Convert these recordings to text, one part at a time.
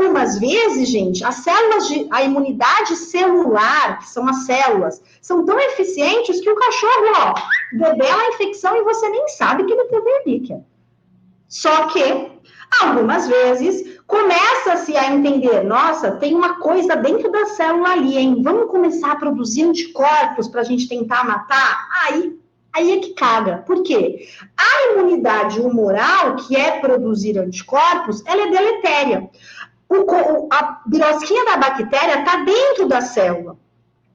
algumas vezes, gente, as células a imunidade celular, que são as células, são tão eficientes que o cachorro, ó, debela a infecção e você nem sabe que ele teve Ehrlichia. Só que, algumas vezes, começa-se a entender, nossa, tem uma coisa dentro da célula ali, hein? Vamos começar a produzir anticorpos para a gente tentar matar? Aí é que caga. Por quê? A imunidade humoral, que é produzir anticorpos, ela é deletéria. A birosquinha da bactéria está dentro da célula.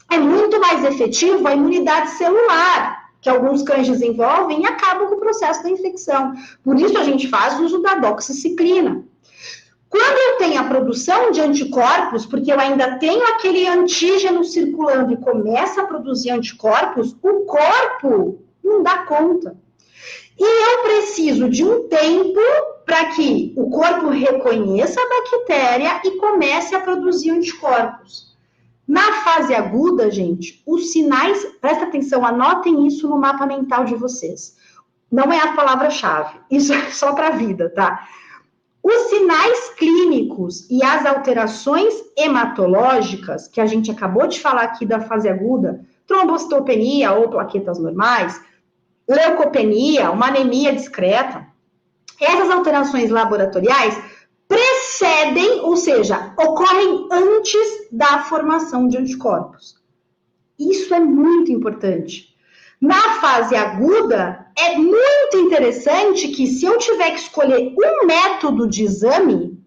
É muito mais efetivo a imunidade celular, que alguns cães desenvolvem e acabam com o processo da infecção. Por isso a gente faz uso da doxiciclina. Quando eu tenho a produção de anticorpos, porque eu ainda tenho aquele antígeno circulando e começa a produzir anticorpos, o corpo não dá conta. E eu preciso de um tempo para que o corpo reconheça a bactéria e comece a produzir anticorpos. Na fase aguda, gente, os sinais, presta atenção, anotem isso no mapa mental de vocês. Não é a palavra-chave, isso é só para a vida, tá? Os sinais clínicos e as alterações hematológicas, que a gente acabou de falar aqui da fase aguda, trombocitopenia ou plaquetas normais, leucopenia, uma anemia discreta, essas alterações laboratoriais precedem, ou seja, ocorrem antes da formação de anticorpos. Isso é muito importante. Na fase aguda, é muito interessante que se eu tiver que escolher um método de exame,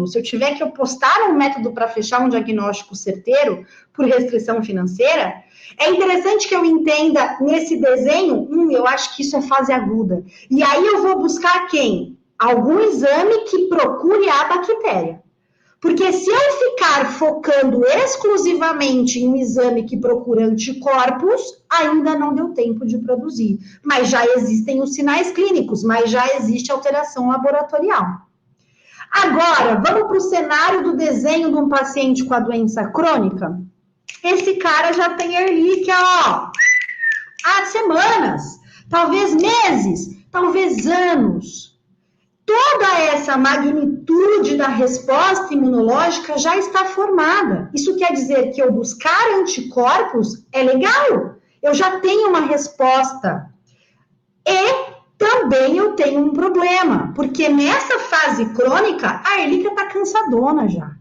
se eu tiver que postar um método para fechar um diagnóstico certeiro por restrição financeira, é interessante que eu entenda nesse desenho, eu acho que isso é fase aguda. E aí eu vou buscar quem? Algum exame que procure a bactéria. Porque se eu ficar focando exclusivamente em um exame que procura anticorpos, ainda não deu tempo de produzir. Mas já existem os sinais clínicos, mas já existe alteração laboratorial. Agora, vamos para o cenário do desenho de um paciente com a doença crônica? Esse cara já tem Ehrlichia, ó, há semanas, talvez meses, talvez anos. Toda essa magnitude da resposta imunológica já está formada. Isso quer dizer que eu buscar anticorpos é legal. Eu já tenho uma resposta. E também eu tenho um problema, porque nessa fase crônica, a Ehrlichia está cansadona já.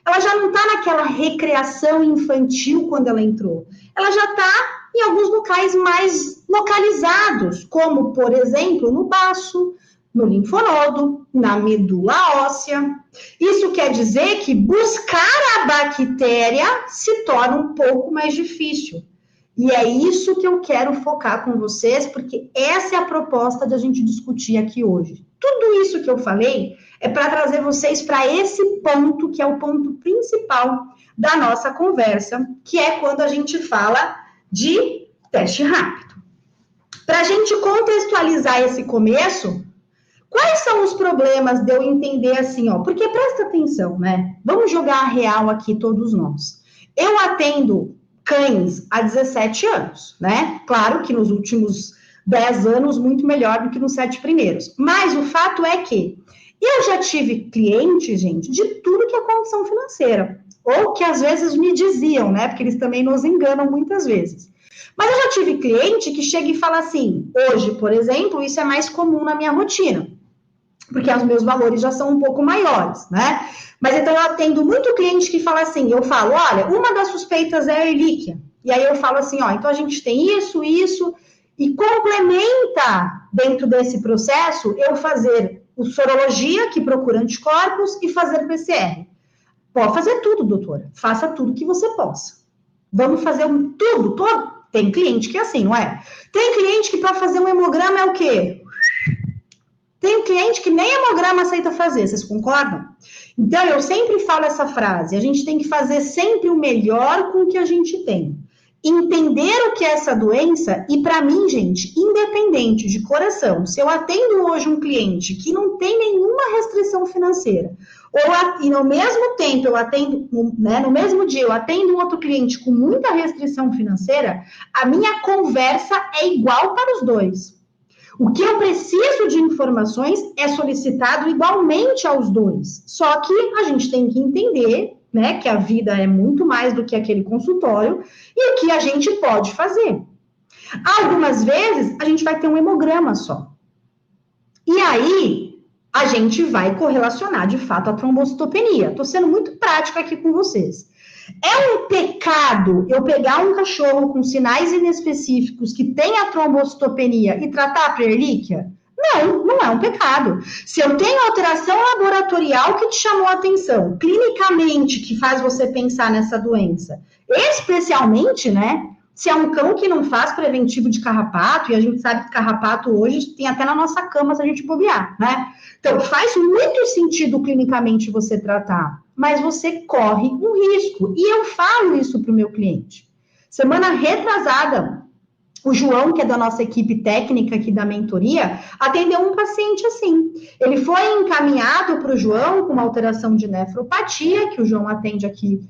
Ela já não está naquela recreação infantil quando ela entrou. Ela já está em alguns locais mais localizados, como, por exemplo, no baço, no linfonodo, na medula óssea. Isso quer dizer que buscar a bactéria se torna um pouco mais difícil. E é isso que eu quero focar com vocês, porque essa é a proposta de a gente discutir aqui hoje. Tudo isso que eu falei é para trazer vocês para esse ponto, que é o ponto principal da nossa conversa, que é quando a gente fala de teste rápido. Para a gente contextualizar esse começo, quais são os problemas de eu entender assim, ó? Porque presta atenção, né? Vamos jogar a real aqui todos nós. Eu atendo cães há 17 anos, né? Claro que nos últimos 10 anos, muito melhor do que nos 7 primeiros. Mas o fato é que eu já tive clientes, gente, de tudo que é condição financeira. Ou que às vezes me diziam, né? Porque eles também nos enganam muitas vezes. Mas eu já tive cliente que chega e fala assim, hoje, por exemplo, isso é mais comum na minha rotina, porque os meus valores já são um pouco maiores, né? Mas então eu atendo muito cliente que fala assim, eu falo, olha, uma das suspeitas é a Ehrlichia. E aí eu falo assim, ó, então a gente tem isso, e complementa dentro desse processo eu fazer o sorologia, que procura anticorpos, e fazer PCR. Pode fazer tudo, doutora. Faça tudo que você possa. Vamos fazer tudo, todo. Tem cliente que é assim, não é? Tem cliente que para fazer um hemograma é o quê? Tem cliente que nem hemograma aceita fazer, vocês concordam? Então, eu sempre falo essa frase, a gente tem que fazer sempre o melhor com o que a gente tem. Entender o que é essa doença, e para mim, gente, independente de coração, se eu atendo hoje um cliente que não tem nenhuma restrição financeira, e no mesmo tempo eu atendo, né, no mesmo dia eu atendo um outro cliente com muita restrição financeira, a minha conversa é igual para os dois. O que eu preciso de informações é solicitado igualmente aos dois. Só que a gente tem que entender, né, que a vida é muito mais do que aquele consultório e o que a gente pode fazer. Algumas vezes a gente vai ter um hemograma só. E aí a gente vai correlacionar de fato a trombocitopenia. Estou sendo muito prática aqui com vocês. É um pecado eu pegar um cachorro com sinais inespecíficos que tem a trombocitopenia e tratar a preerlíquia? Não, não é um pecado. Se eu tenho alteração laboratorial que te chamou a atenção, clinicamente, que faz você pensar nessa doença, especialmente, né, se é um cão que não faz preventivo de carrapato, e a gente sabe que carrapato hoje tem até na nossa cama se a gente bobear, né? Então, faz muito sentido clinicamente você tratar, mas você corre um risco. E eu falo isso para o meu cliente. Semana retrasada, o João, que é da nossa equipe técnica aqui da mentoria, atendeu um paciente assim. Ele foi encaminhado para o João com uma alteração de nefropatia, que o João atende aqui,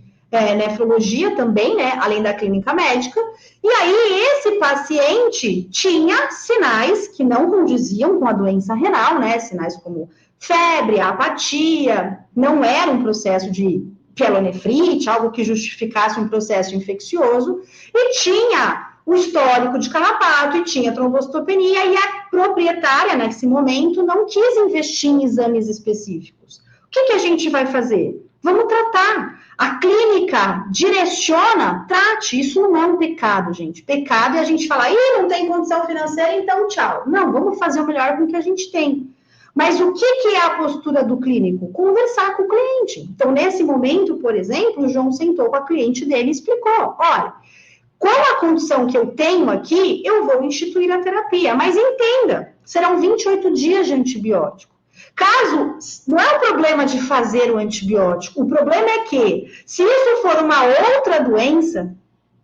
nefrologia também, né, além da clínica médica, e aí esse paciente tinha sinais que não condiziam com a doença renal, né, sinais como febre, apatia, não era um processo de pielonefrite, algo que justificasse um processo infeccioso, e tinha o histórico de carrapato e tinha trombocitopenia, e a proprietária, nesse momento, não quis investir em exames específicos. O que a gente vai fazer? Vamos tratar. A clínica direciona, trate. Isso não é um pecado, gente. Pecado é a gente falar, não tem condição financeira, então tchau. Não, vamos fazer o melhor com o que a gente tem. Mas o que é a postura do clínico? Conversar com o cliente. Então, nesse momento, por exemplo, o João sentou com a cliente dele e explicou, olha, com a condição que eu tenho aqui, eu vou instituir a terapia. Mas entenda, serão 28 dias de antibiótico. Caso, não é o problema de fazer o antibiótico, o problema é que, se isso for uma outra doença,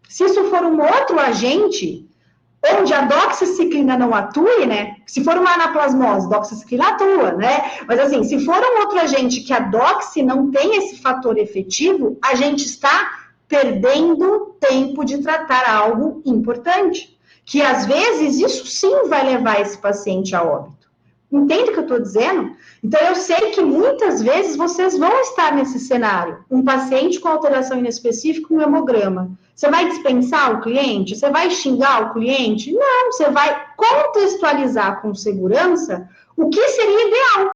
se isso for um outro agente, onde a doxiciclina não atue, né? Se for uma anaplasmose, doxiciclina atua, né? Mas assim, se for um outro agente que a doxi não tem esse fator efetivo, a gente está perdendo tempo de tratar algo importante. Que às vezes isso sim vai levar esse paciente a óbito. Entende o que eu estou dizendo? Então, eu sei que muitas vezes vocês vão estar nesse cenário. Um paciente com alteração inespecífica, um hemograma. Você vai dispensar o cliente? Você vai xingar o cliente? Não, você vai contextualizar com segurança o que seria ideal.